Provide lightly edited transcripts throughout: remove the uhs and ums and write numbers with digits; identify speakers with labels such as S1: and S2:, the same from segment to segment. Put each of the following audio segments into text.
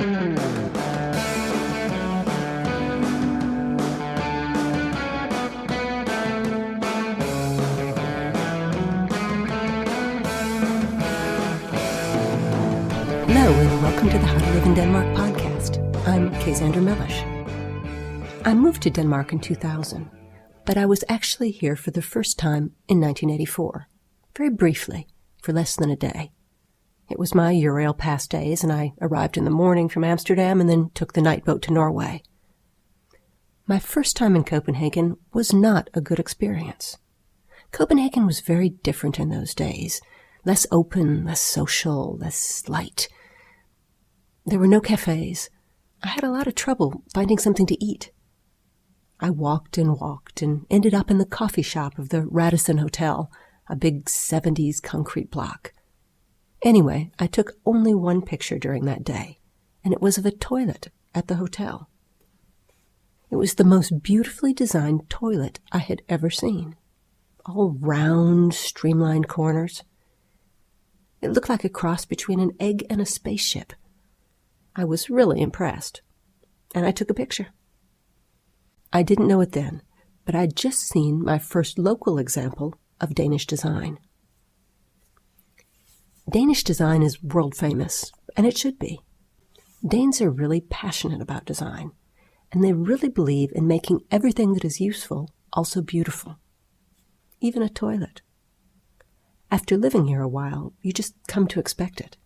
S1: Hello and welcome to the How to Live in Denmark podcast. I'm Kaysander Mellish. I moved to Denmark in 2000, but I was actually here for the first time in 1984, very briefly, for less than a day. It was my Eurail Pass days, and I arrived in the morning from Amsterdam and then took the night boat to Norway. My first time in Copenhagen was not a good experience. Copenhagen was very different in those days, less open, less social, less light. There were no cafes. I had a lot of trouble finding something to eat. I walked and ended up in the coffee shop of the Radisson Hotel, a big 70s concrete block. Anyway, I took only one picture during that day, and it was of a toilet at the hotel. It was the most beautifully designed toilet I had ever seen. All round, streamlined corners. It looked like a cross between an egg and a spaceship. I was really impressed, and I took a picture. I didn't know it then, but I'd just seen my first local example of Danish design. Danish design is world famous, and it should be. Danes are really passionate about design, and they really believe in making everything that is useful also beautiful, even a toilet. After living here a while, you just come to expect it.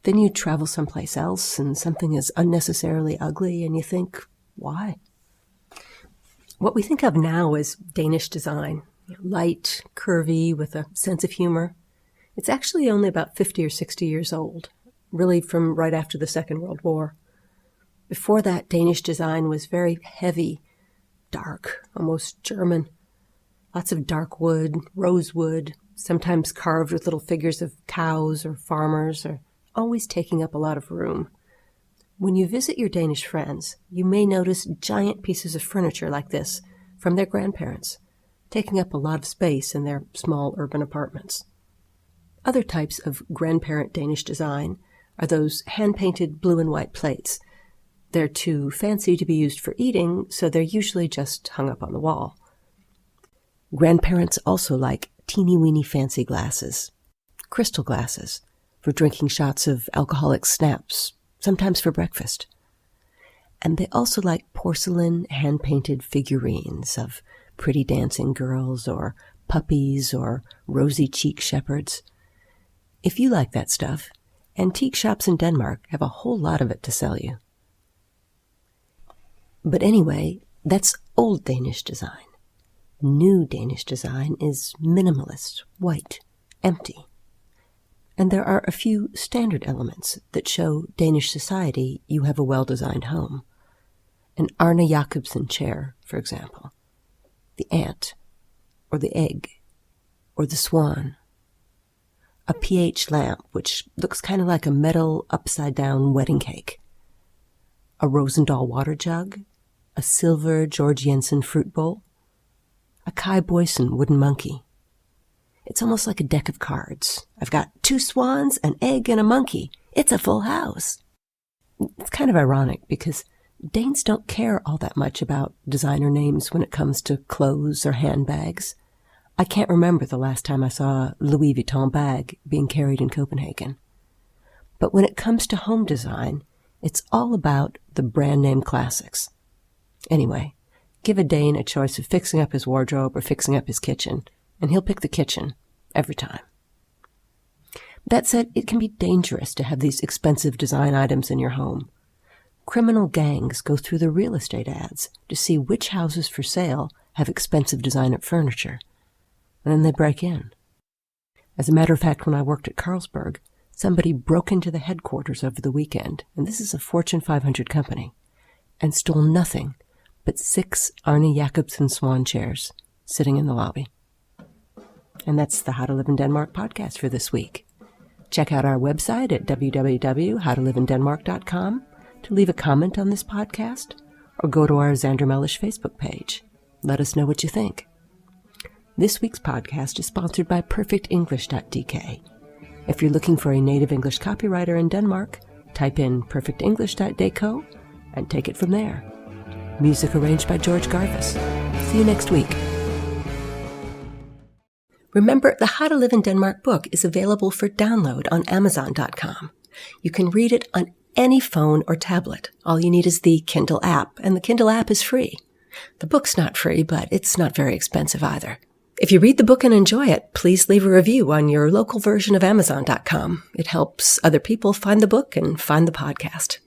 S1: Then you travel someplace else and something is unnecessarily ugly and you think, why? What we think of now as Danish design, light, curvy, with a sense of humor, it's actually only about 50 or 60 years old, really from right after the Second World War. Before that, Danish design was very heavy, dark, almost German. Lots of dark wood, rosewood, sometimes carved with little figures of cows or farmers, or always taking up a lot of room. When you visit your Danish friends, you may notice giant pieces of furniture like this from their grandparents, taking up a lot of space in their small urban apartments. Other types of grandparent Danish design are those hand-painted blue and white plates. They're too fancy to be used for eating, so they're usually just hung up on the wall. Grandparents also like teeny-weeny fancy glasses, crystal glasses, for drinking shots of alcoholic snaps, sometimes for breakfast. And they also like porcelain, hand-painted figurines of pretty dancing girls or puppies or rosy-cheeked shepherds. If you like that stuff, antique shops in Denmark have a whole lot of it to sell you. But anyway, that's old Danish design. New Danish design is minimalist, white, empty. And there are a few standard elements that show Danish society you have a well-designed home. An Arne Jacobsen chair, for example. The ant, or the egg, or the swan. A pH lamp, which looks kind of like a metal upside-down wedding cake. A Rosendahl water jug. A silver Georg Jensen fruit bowl. A Kai Boysen wooden monkey. It's almost like a deck of cards. I've got 2 swans, an egg, and a monkey. It's a full house. It's kind of ironic because Danes don't care all that much about designer names when it comes to clothes or handbags. I can't remember the last time I saw a Louis Vuitton bag being carried in Copenhagen. But when it comes to home design, it's all about the brand name classics. Anyway, give a Dane a choice of fixing up his wardrobe or fixing up his kitchen, and he'll pick the kitchen every time. That said, it can be dangerous to have these expensive design items in your home. Criminal gangs go through the real estate ads to see which houses for sale have expensive designer furniture, and then they break in. As a matter of fact, when I worked at Carlsberg, somebody broke into the headquarters over the weekend, and this is a Fortune 500 company, and stole nothing but 6 Arne Jacobsen swan chairs sitting in the lobby. And that's the How to Live in Denmark podcast for this week. Check out our website at www.howtoliveindenmark.com to leave a comment on this podcast, or go to our Xander Mellish Facebook page. Let us know what you think. This week's podcast is sponsored by perfectenglish.dk. If you're looking for a native English copywriter in Denmark, Type in perfectenglish.deco and take it from there. Music arranged by George Garvis. See you next week. Remember, the How to Live in Denmark book is available for download on Amazon.com. You can read it on any phone or tablet. All you need is the Kindle app, and the Kindle app is free. The book's not free, but it's not very expensive either. If you read the book and enjoy it, please leave a review on your local version of Amazon.com. It helps other people find the book and find the podcast.